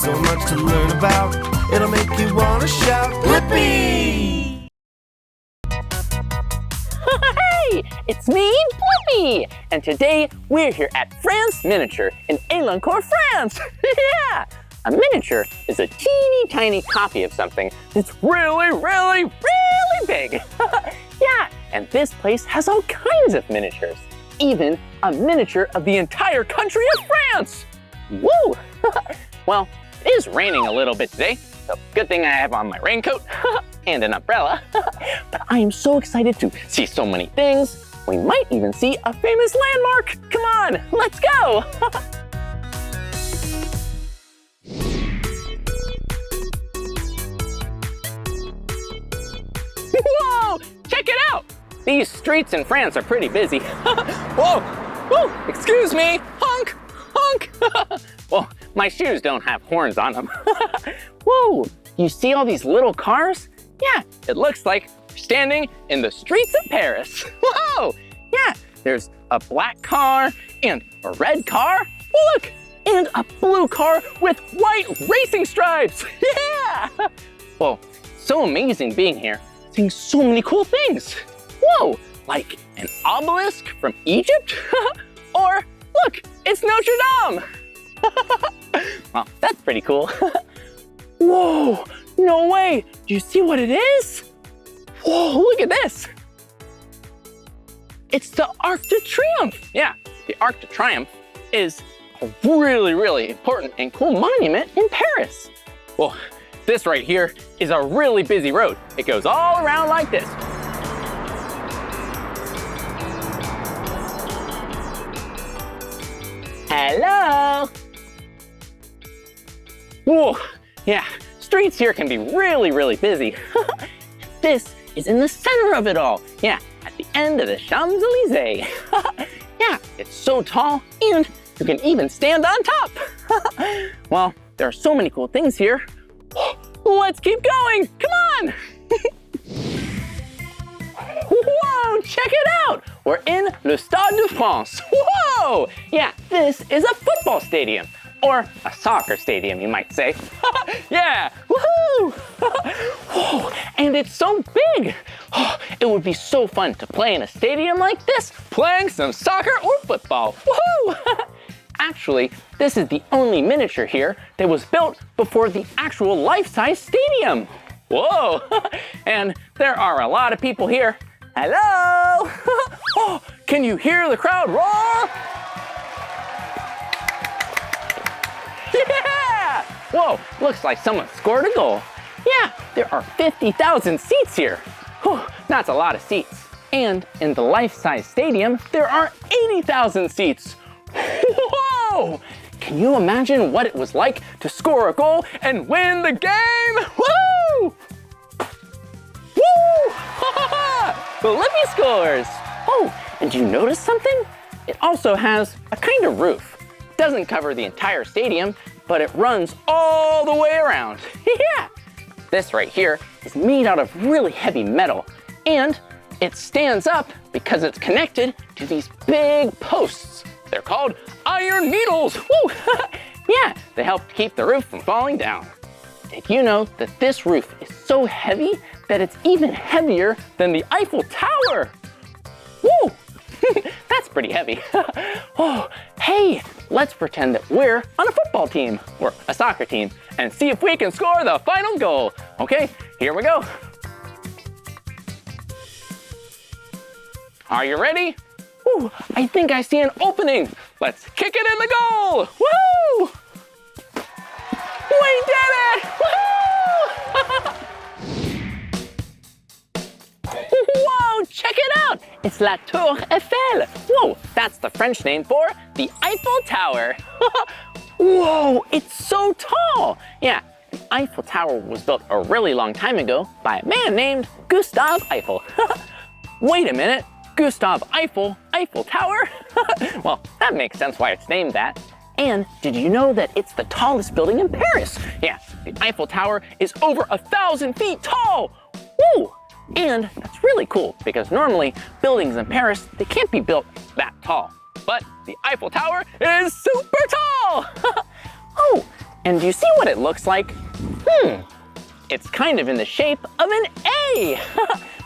so much to learn about. It'll make you want to shout, Blippi! Hey, it's me, Blippi! And today we're here at France Miniature in Elancourt, France! Yeah! A miniature is a teeny tiny copy of something that's really, really, really big. Yeah, and this place has all kinds of miniatures. Even a miniature of the entire country of France! Woo! Well, it is raining a little bit today, so good thing I have on my raincoat and an umbrella. But I am so excited to see so many things. We might even see a famous landmark. Come on, let's go! Whoa, check it out! These streets in France are pretty busy. Whoa, whoa, excuse me, honk, honk. Well, my shoes don't have horns on them. Whoa, you see all these little cars? Yeah, it looks like we're standing in the streets of Paris. Whoa, yeah, there's a black car and a red car. Oh, look, and a blue car with white racing stripes. Yeah! Whoa, so amazing being here, seeing so many cool things. Whoa, like an obelisk from Egypt? Or look, it's Notre-Dame. Well, that's pretty cool. Whoa, no way. Do you see what it is? Whoa, look at this. It's the Arc de Triomphe. Yeah, the Arc de Triomphe is a really, really important and cool monument in Paris. Well, this right here is a really busy road. It goes all around like this. Hello. Whoa, yeah, streets here can be really, really busy. This is in the center of it all. Yeah, at the end of the Champs-Élysées. Yeah, it's so tall and you can even stand on top. Well, there are so many cool things here. Let's keep going, come on. Whoa, check it out. We're in Le Stade de France. Whoa, yeah, this is a football stadium. Or a soccer stadium, you might say. Yeah, woohoo! Whoa, and it's so big. It would be so fun to play in a stadium like this, playing some soccer or football. Woohoo! Actually, this is the only miniature here that was built before the actual life-size stadium. Whoa, and there are a lot of people here. Hello! Oh, can you hear the crowd roar? Yeah! Whoa, looks like someone scored a goal. Yeah, there are 50,000 seats here. Whew, that's a lot of seats. And in the life-size stadium, there are 80,000 seats. Whoa! Can you imagine what it was like to score a goal and win the game? Woo! Woo! Blippi scores! Oh, and do you notice something? It also has a kind of roof. It doesn't cover the entire stadium, but it runs all the way around. Yeah! This right here is made out of really heavy metal, and it stands up because it's connected to these big posts. They're called iron needles. Woo! Yeah, they help keep the roof from falling down. Did you know that this roof is so heavy that it's even heavier than the Eiffel Tower? Woo! That's pretty heavy. Oh, hey, let's pretend that we're on a football team or a soccer team and see if we can score the final goal. Okay, here we go. Are you ready? Ooh, I think I see an opening. Let's kick it in the goal. Woo! We did it! Woo! Whoa, check it out! It's La Tour Eiffel. Whoa, that's the French name for the Eiffel Tower. Whoa, it's so tall. Yeah, the Eiffel Tower was built a really long time ago by a man named Gustave Eiffel. Wait a minute, Gustave Eiffel, Eiffel Tower? Well, that makes sense why it's named that. And did you know that it's the tallest building in Paris? Yeah, the Eiffel Tower is over 1,000 feet tall. Woo! And that's really cool because normally buildings in Paris, they can't be built that tall. But the Eiffel Tower is super tall! Oh, And do you see what it looks like? It's kind of in the shape of an A.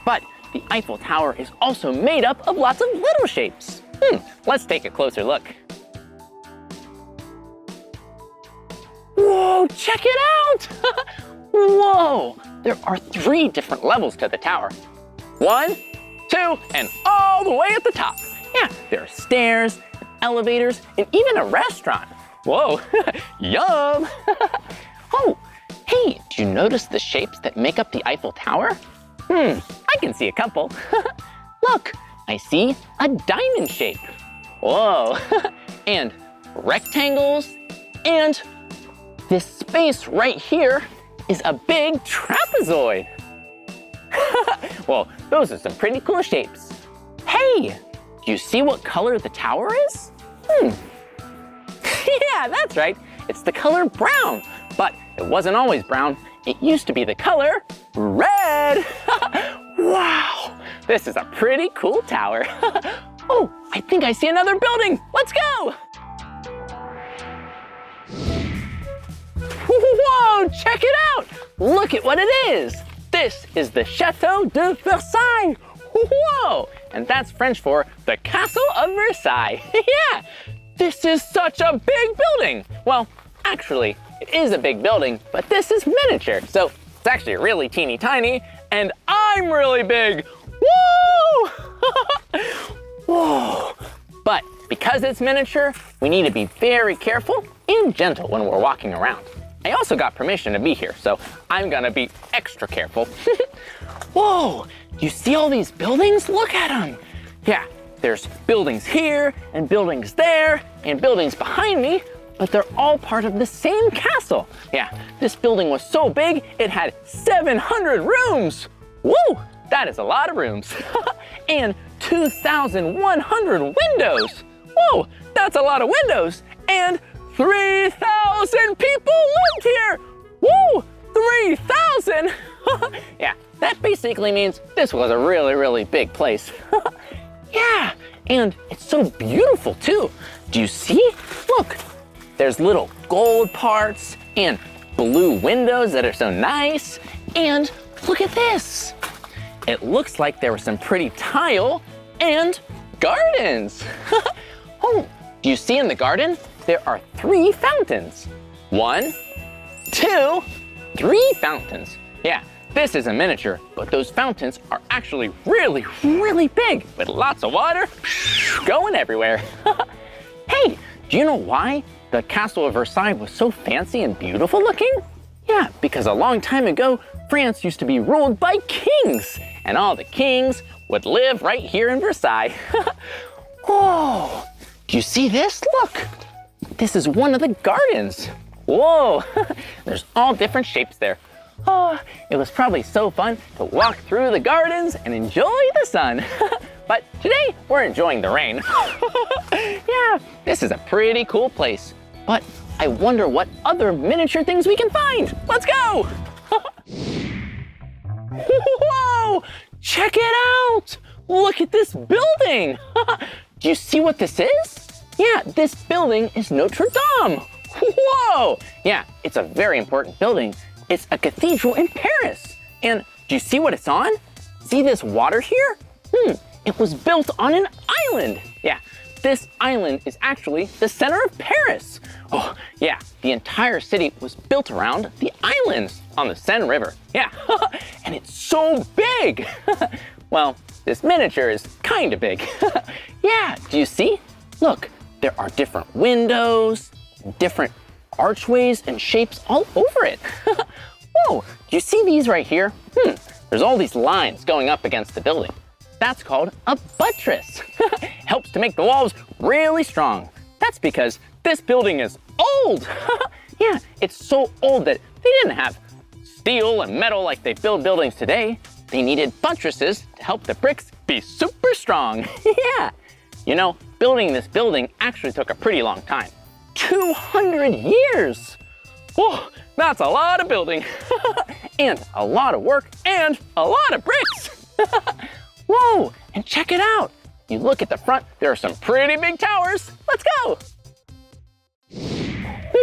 But the Eiffel Tower is also made up of lots of little shapes. Let's take a closer look. Whoa, check it out! Whoa, there are 3 different levels to the tower. 1, 2, and all the way at the top. Yeah, there are stairs, elevators, and even a restaurant. Whoa, yum! Oh, hey, do you notice the shapes that make up the Eiffel Tower? I can see a couple. Look, I see a diamond shape. Whoa, and rectangles, and this space right here is a big trapezoid. Well, those are some pretty cool shapes. Hey, do you see what color the tower is? Yeah, that's right. It's the color brown, but it wasn't always brown. It used to be the color red. Wow, this is a pretty cool tower. Oh, I think I see another building. Let's go. Whoa, check it out. Look at what it is. This is the Chateau de Versailles. Whoa, and that's French for the Castle of Versailles. Yeah, this is such a big building. Well, actually, it is a big building, but this is miniature. So it's actually really teeny tiny, and I'm really big. Woo! Whoa. But because it's miniature, we need to be very careful and gentle when we're walking around. I also got permission to be here, so I'm gonna be extra careful. Whoa, you see all these buildings? Look at them. Yeah, there's buildings here and buildings there and buildings behind me, but they're all part of the same castle. Yeah, this building was so big, it had 700 rooms. Woo, that is a lot of rooms. And 2,100 windows. Whoa, that's a lot of windows. And 3,000 people lived here. Woo, 3,000. Yeah, that basically means this was a really, really big place. Yeah, and it's so beautiful too. Do you see? Look, there's little gold parts and blue windows that are so nice. And look at this. It looks like there was some pretty tile and gardens. Oh, do you see in the garden? There are 3 fountains. 1, 2, 3 fountains. Yeah, this is a miniature, but those fountains are actually really, really big with lots of water going everywhere. Hey, do you know why the Castle of Versailles was so fancy and beautiful looking? Yeah, because a long time ago, France used to be ruled by kings, and all the kings would live right here in Versailles. Whoa, do you see this? Look, this is one of the gardens. Whoa, there's all different shapes there. Oh, it was probably so fun to walk through the gardens and enjoy the sun. But today, we're enjoying the rain. Yeah, this is a pretty cool place. But I wonder what other miniature things we can find. Let's go! Whoa, check it out. Look at this building. Do you see what this is? Yeah, this building is Notre-Dame. Whoa, yeah, it's a very important building. It's a cathedral in Paris. And do you see what it's on? See this water here? It was built on an island. Yeah, this island is actually the center of Paris. Oh, yeah, the entire city was built around the islands on the Seine River. Yeah, and it's so big. Well, this miniature is kind of big. Yeah, do you see? Look, there are different windows, different archways and shapes all over it. Whoa, do you see these right here? There's all these lines going up against the building. That's called a buttress. Helps to make the walls really strong. That's because this building is old. Yeah, it's so old that they didn't have steel and metal like they build buildings today. They needed buttresses to help the bricks be super strong. Yeah, you know, building this building actually took a pretty long time. 200 years. Whoa, that's a lot of building. And a lot of work and a lot of bricks. Whoa, and check it out. You look at the front, there are some pretty big towers. Let's go.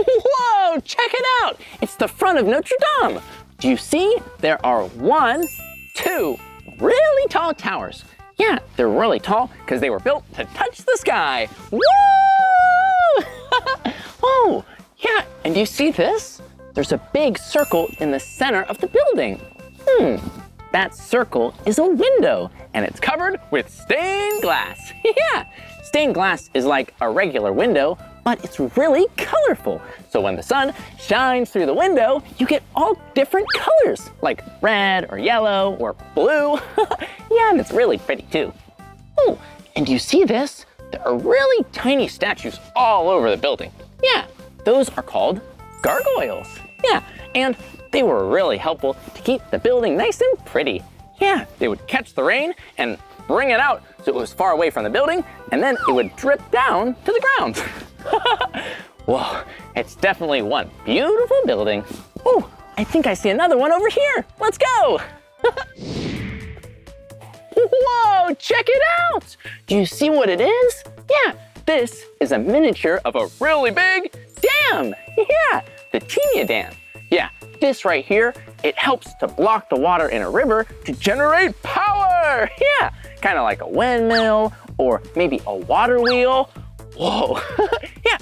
Whoa, check it out. It's the front of Notre-Dame. Do you see? There are 1, 2 really tall towers. Yeah, they're really tall because they were built to touch the sky. Woo! Oh, yeah, and do you see this? There's a big circle in the center of the building. That circle is a window, and it's covered with stained glass. Yeah, stained glass is like a regular window, but it's really colorful. So when the sun shines through the window, you get all different colors, like red or yellow or blue. Yeah, and it's really pretty too. Oh, and do you see this? There are really tiny statues all over the building. Yeah, those are called gargoyles. Yeah, and they were really helpful to keep the building nice and pretty. Yeah, they would catch the rain and bring it out so it was far away from the building, and then it would drip down to the ground. Whoa, it's definitely one beautiful building. Oh, I think I see another one over here. Let's go. Whoa, check it out. Do you see what it is? Yeah, this is a miniature of a really big dam. Yeah, the Tinia Dam. Yeah, this right here, it helps to block the water in a river to generate power. Yeah, kind of like a windmill or maybe a water wheel. Whoa, yeah.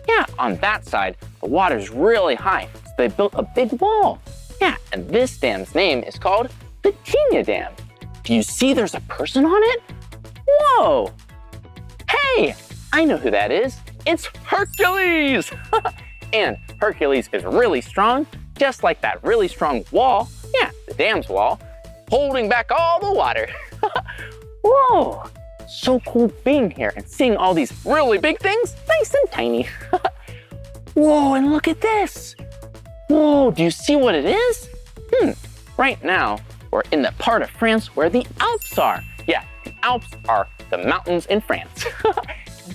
Yeah, on that side, the water's really high, so they built a big wall. Yeah, and this dam's name is called the Tinia Dam. Do you see there's a person on it? Whoa, hey, I know who that is. It's Hercules. And Hercules is really strong, just like that really strong wall. Yeah, the dam's wall, holding back all the water. Whoa, so cool being here and seeing all these really big things, nice and tiny. Whoa, and look at this. Whoa, do you see what it is? Right now, we're in the part of France where the Alps are. Yeah, the Alps are the mountains in France.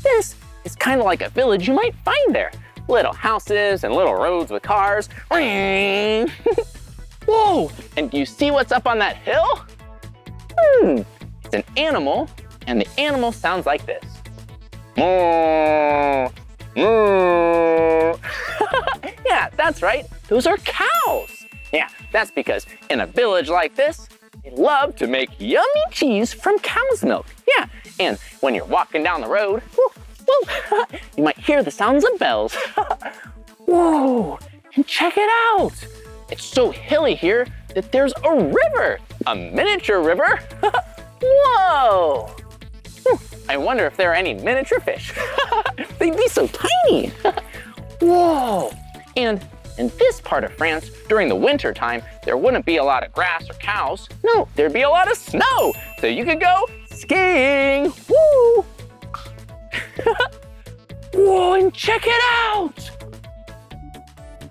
This is kind of like a village you might find there. Little houses and little roads with cars. Whoa, and do you see what's up on that hill? It's an animal, and the animal sounds like this. Moo, moo. Yeah, that's right, those are cows. Yeah, that's because in a village like this, they love to make yummy cheese from cow's milk. Yeah, and when you're walking down the road, you might hear the sounds of bells. Whoa, and check it out. It's so hilly here that there's a river, a miniature river. Whoa. I wonder if there are any miniature fish. They'd be so tiny. Whoa, and in this part of France, during the winter time, there wouldn't be a lot of grass or cows. No, there'd be a lot of snow, so you could go skiing. Woo! Whoa, and check it out!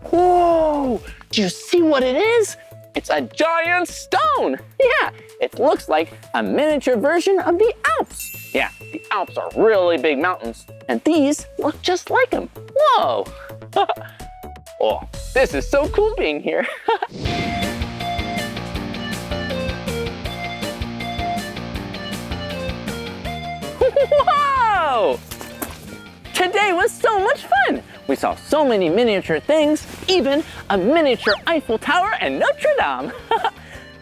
Whoa, do you see what it is? It's a giant stone. Yeah, it looks like a miniature version of the Alps. Yeah, the Alps are really big mountains, and these look just like them. Whoa! Oh, this is so cool being here. Whoa! Today was so much fun. We saw so many miniature things, even a miniature Eiffel Tower and Notre-Dame.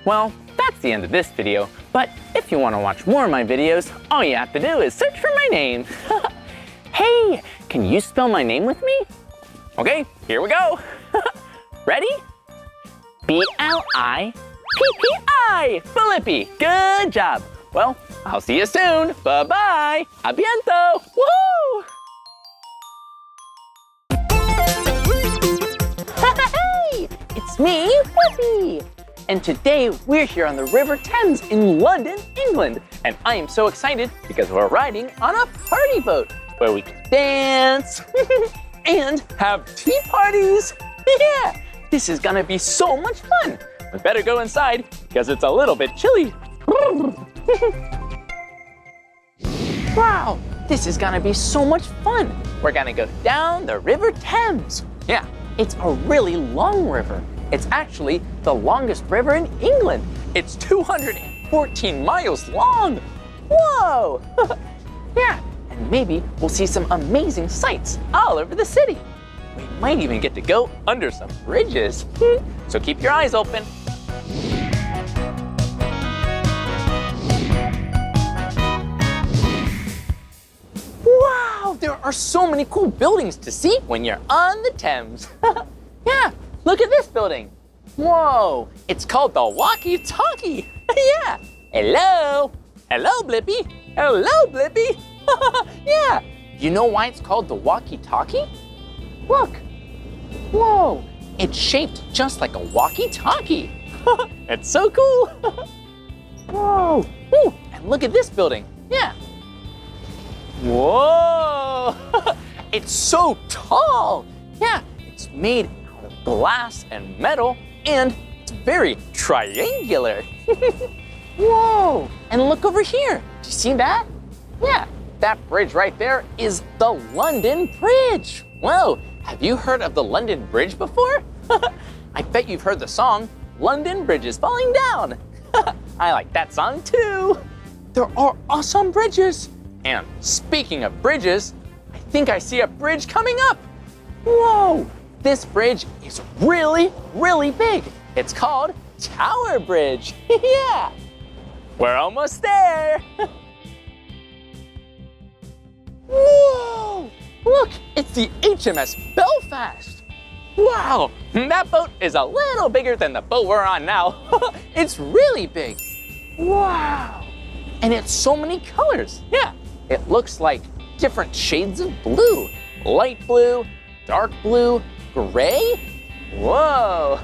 Well, that's the end of this video, but if you want to watch more of my videos, all you have to do is search for my name. Hey, can you spell my name with me? Okay, here we go. Ready? B-L-I-P-P-I, Blippi. Good job. Well, I'll see you soon. Bye-bye. A biento. Woo! Hey, it's me, Blippi. And today we're here on the River Thames in London, England. And I am so excited because we're riding on a party boat where we can dance and have tea parties. Yeah, this is gonna be so much fun. We better go inside because it's a little bit chilly. Wow, this is gonna be so much fun. We're gonna go down the River Thames. Yeah, it's a really long river. It's actually the longest river in England. It's 214 miles long. Whoa! Yeah, and and maybe we'll see some amazing sights all over the city. We might even get to go under some bridges. So keep your eyes open. Wow, there are so many cool buildings to see when you're on the Thames. Yeah, look at this building. Whoa, it's called the Walkie-Talkie. Yeah, hello. Hello, Blippi. Hello, Blippi. Yeah, you know why it's called the Walkie-Talkie? Look. Whoa, it's shaped just like a walkie-talkie. It's so cool. Whoa, ooh, and look at this building. Yeah. Whoa, it's so tall. Yeah, it's made out of glass and metal, and it's very triangular. Whoa, and look over here. Do you see that? Yeah, that bridge right there is the London Bridge. Whoa, have you heard of the London Bridge before? I bet you've heard the song, London Bridge is Falling Down. I like that song too. There are awesome bridges. And speaking of bridges, I think I see a bridge coming up. Whoa, this bridge is really, really big. It's called Tower Bridge. Yeah, we're almost there. Whoa, look, it's the HMS Belfast. Wow, that boat is a little bigger than the boat we're on now. It's really big. Wow, and it's so many colors. Yeah, it looks like different shades of blue. Light blue, dark blue, gray. Whoa,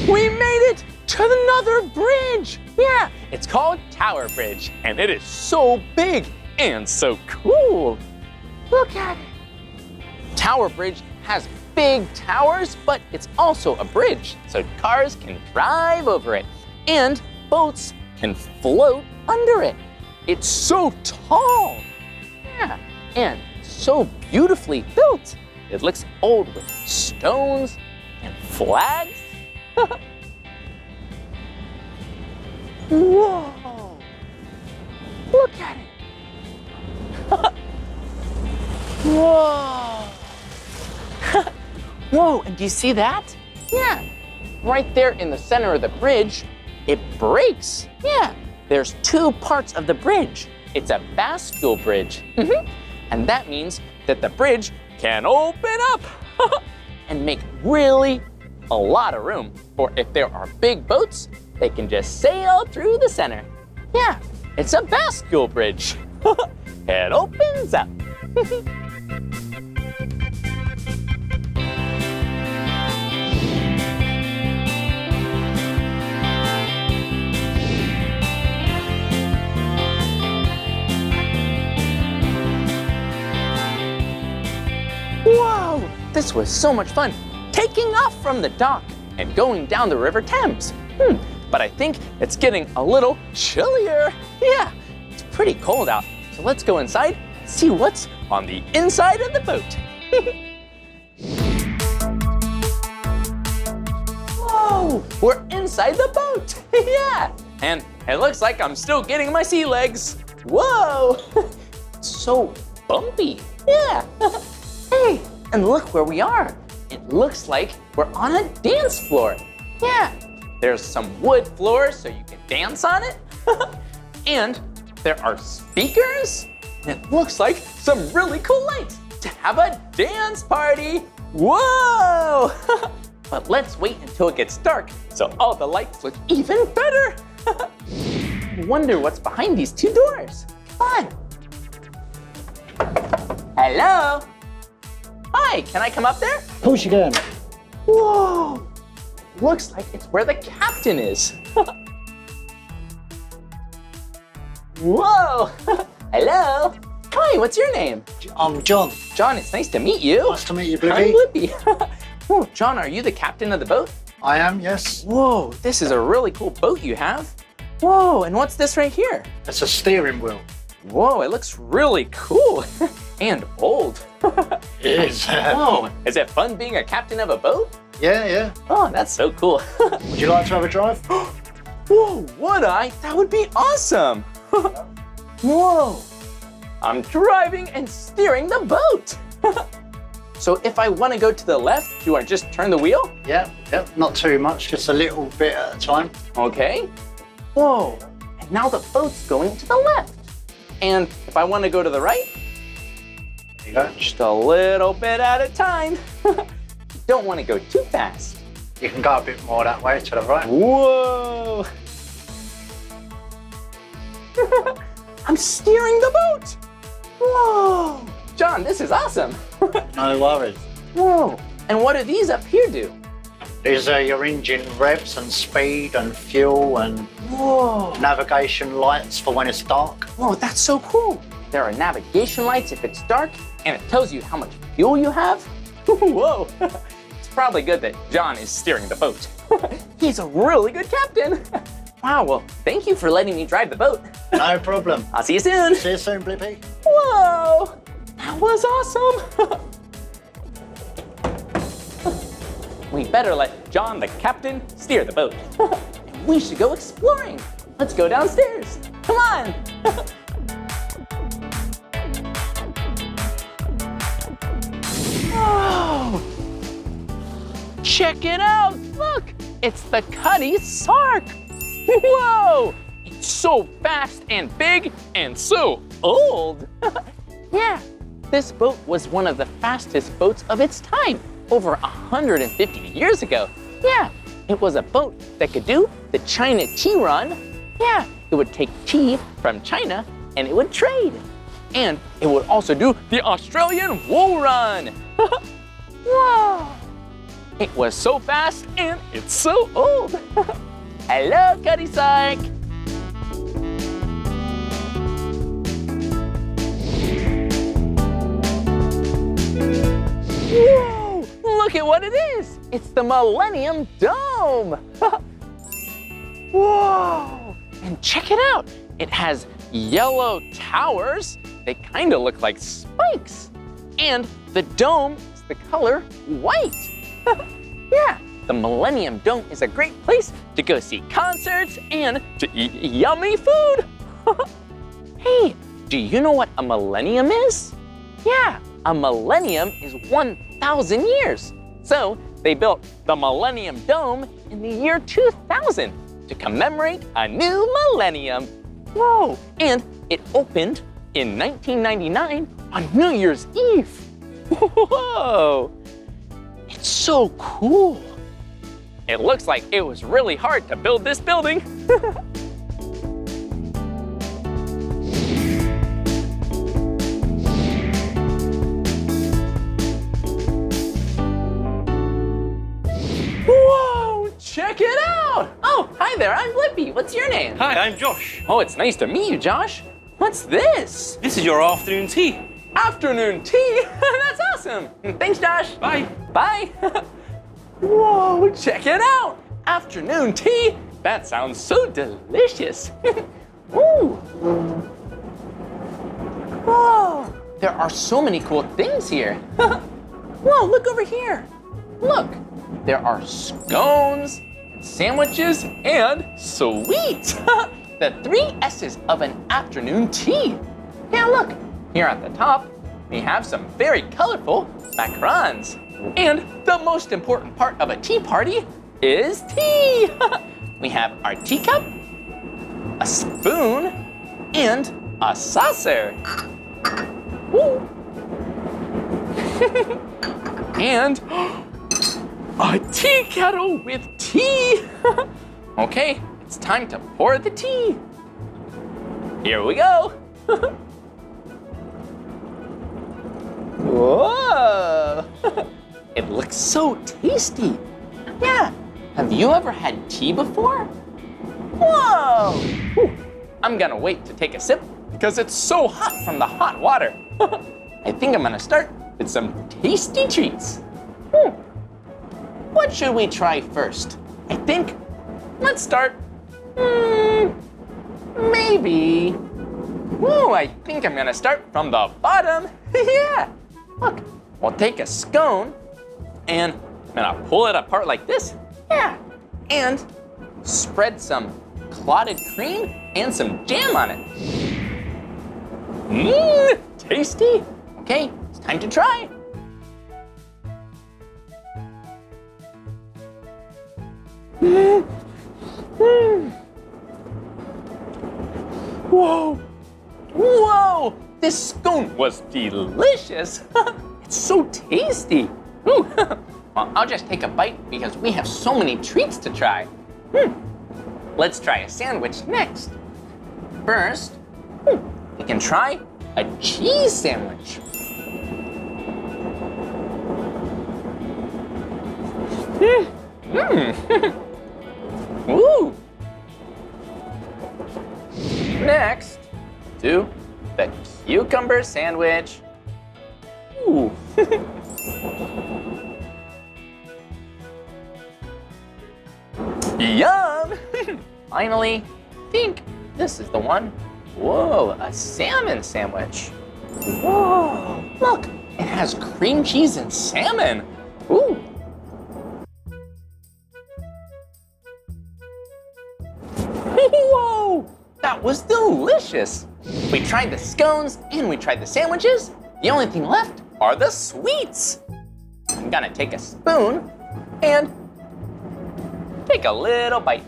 we made it to another bridge. Yeah, it's called Tower Bridge, and it is so big and so cool. Look at it. Tower Bridge has big towers, but it's also a bridge, so cars can drive over it, and boats can float under it. It's so tall. Yeah, and so beautifully built. It looks old with stones and flags. Whoa, look at it. Whoa. Whoa, and do you see that? Yeah, right there in the center of the bridge, it breaks. Yeah, there's two parts of the bridge. It's a bascule bridge. And that means that the bridge can open up and make really a lot of room for if there are big boats, they can just sail through the center. Yeah, it's a bascule bridge. It opens up. Whoa, this was so much fun, taking off from the dock and going down the River Thames. But I think it's getting a little chillier. Yeah, it's pretty cold out, so let's go inside and see what's on the inside of the boat. Whoa, we're inside the boat. Yeah, and it looks like I'm still getting my sea legs. Whoa, it's so bumpy. Yeah. Hey, and look where we are. It looks like we're on a dance floor. Yeah, there's some wood floors so you can dance on it. And there are speakers. And it looks like some really cool lights to have a dance party. Whoa! But let's wait until it gets dark so all the lights look even better. I wonder what's behind these two doors. Come on. Hello? Hi, can I come up there? Of course you can. Whoa, looks like it's where the captain is. Whoa, hello. Hi, what's your name? I'm John. John, it's nice to meet you. Nice to meet you, I'm Blippi. Blippi. Whoa, John, are you the captain of the boat? I am, yes. Whoa, this is a really cool boat you have. Whoa, and what's this right here? It's a steering wheel. Whoa, it looks really cool and old. It is. Whoa, is it fun being a captain of a boat? Yeah. Oh, that's so cool. Would you like to have a drive? Whoa, would I? That would be awesome. Whoa, I'm driving and steering the boat. So if I want to go to the left, do I just turn the wheel? Yep, not too much, just a little bit at a time. Okay. Whoa, and now the boat's going to the left. And if I want to go to the right, There you go. just a little bit at a time. Don't want to go too fast. You can go a bit more that way to the right. Whoa. I'm steering the boat. Whoa. John, this is awesome. No worries. Whoa, and what do these up here do? These are your engine revs and speed and fuel and Whoa. navigation lights for when it's dark. Whoa, that's so cool. There are navigation lights if it's dark, and it tells you how much fuel you have. Whoa. It's probably good that John is steering the boat. He's a really good captain. Wow, well, thank you for letting me drive the boat. No problem. I'll see you soon. See you soon, Blippi. Whoa, that was awesome. We better let John, the captain, steer the boat. We should go exploring. Let's go downstairs. Come on. Whoa. Check it out. Look, it's the Cutty Sark. Whoa, it's so fast and big and so old. Yeah, this boat was one of the fastest boats of its time, over 150 years ago. Yeah, it was a boat that could do the China tea run. Yeah, it would take tea from China and it would trade. And it would also do the Australian wool run. Whoa, it was so fast and it's so old. Hello, Cutty Sark. Whoa, look at what it is. It's the Millennium Dome. Whoa, and check it out. It has yellow towers. They kind of look like spikes. And the dome is the color white. Yeah, the Millennium Dome is a great place to go see concerts and to eat yummy food. Hey, do you know what a millennium is? Yeah, a millennium is 1,000 years. So they built the Millennium Dome in the year 2000 to commemorate a new millennium. Whoa, and it opened in 1999 on New Year's Eve. Whoa, it's so cool. It looks like it was really hard to build this building. Whoa, check it out. Oh, hi there, I'm Blippi. What's your name? Hi, I'm Josh. Oh, it's nice to meet you, Josh. What's this? This is your afternoon tea. Afternoon tea? That's awesome. Thanks, Josh. Bye. Bye. Whoa, check it out. Afternoon tea? That sounds so delicious. Ooh. Whoa, there are so many cool things here. Whoa, look over here. Look, there are scones, sandwiches, and sweets. The 3 S's of an afternoon tea. Yeah, look, here at the top, we have some very colorful macarons. And the most important part of a tea party is tea. We have our teacup, a spoon, and a saucer. Woo. And a tea kettle with tea. Okay, it's time to pour the tea. Here we go. Whoa! It looks so tasty. Yeah, have you ever had tea before? Whoa! Whew. I'm gonna wait to take a sip because it's so hot from the hot water. I think I'm gonna start with some tasty treats. What should we try first? I think, let's start, maybe. Ooh, I think I'm gonna start from the bottom. Yeah, look, we'll take a scone and I'm gonna pull it apart like this. Yeah, and spread some clotted cream and some jam on it. Tasty. Okay, it's time to try. Whoa! Whoa! This scone was delicious. It's so tasty. Ooh. Well, I'll just take a bite because we have so many treats to try. Let's try a sandwich next. First, we can try a cheese sandwich. Ooh. Next, do the cucumber sandwich. Ooh. Yum! Finally, think this is the one. Whoa, a salmon sandwich. Whoa, look, it has cream cheese and salmon. Ooh. Whoa, that was delicious. We tried the scones and we tried the sandwiches. The only thing left are the sweets. I'm gonna take a spoon and take a little bite.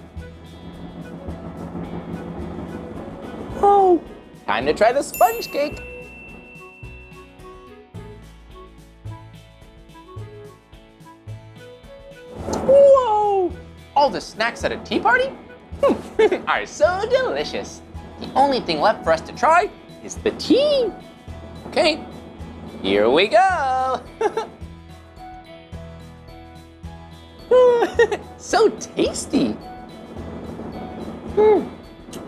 Oh, time to try the sponge cake. Whoa, all the snacks at a tea party are so delicious. The only thing left for us to try is the tea. Okay, here we go. So tasty.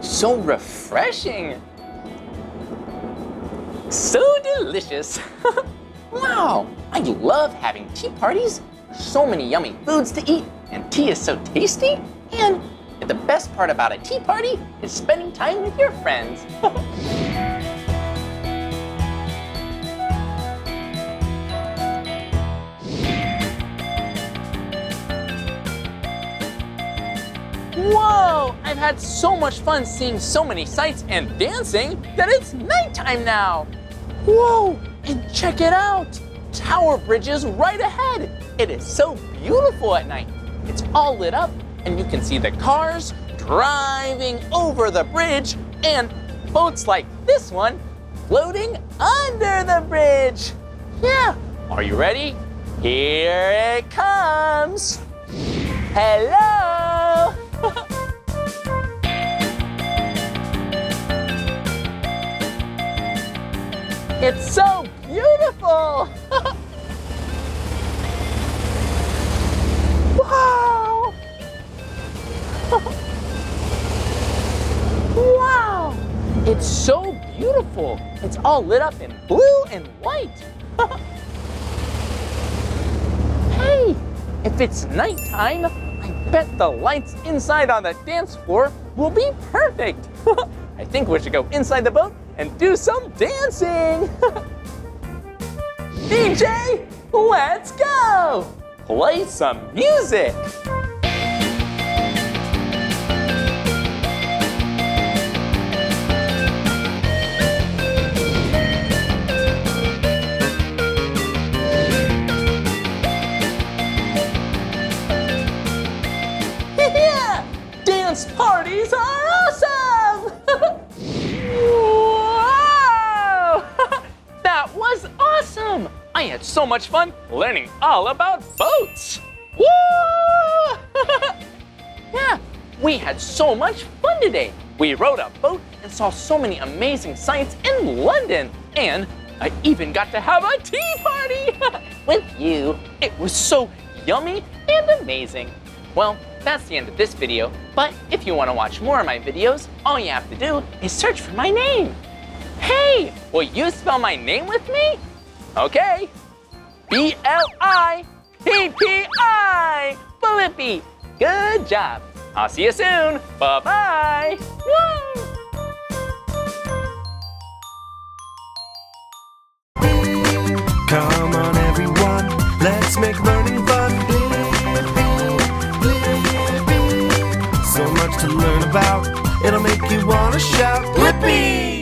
So refreshing. So delicious. Wow, I love having tea parties. So many yummy foods to eat, and tea is so tasty. And the best part about a tea party is spending time with your friends. Whoa! I've had so much fun seeing so many sights and dancing that it's nighttime now. Whoa! And check it out! Tower Bridge is right ahead. It is so beautiful at night. It's all lit up and you can see the cars driving over the bridge and boats like this one floating under the bridge. Yeah, are you ready? Here it comes. Hello! It's so beautiful! Wow! Wow! It's so beautiful. It's all lit up in blue and white. Hey, if it's nighttime, I bet the lights inside on the dance floor will be perfect. I think we should go inside the boat and do some dancing. DJ, let's go! Play some music. Yeah! Dance parties are awesome! Whoa! That was awesome! I had so much fun learning all about boats. Woo! Yeah, we had so much fun today. We rode a boat and saw so many amazing sights in London. And I even got to have a tea party with you. It was so yummy and amazing. Well, that's the end of this video. But if you want to watch more of my videos, all you have to do is search for my name. Hey, will you spell my name with me? Okay. B-L-I-P-P-I. Blippi. Good job. I'll see you soon. Bye-bye. Woo! Come on everyone, let's make learning fun. So much to learn about, it'll make you wanna shout, Blippi!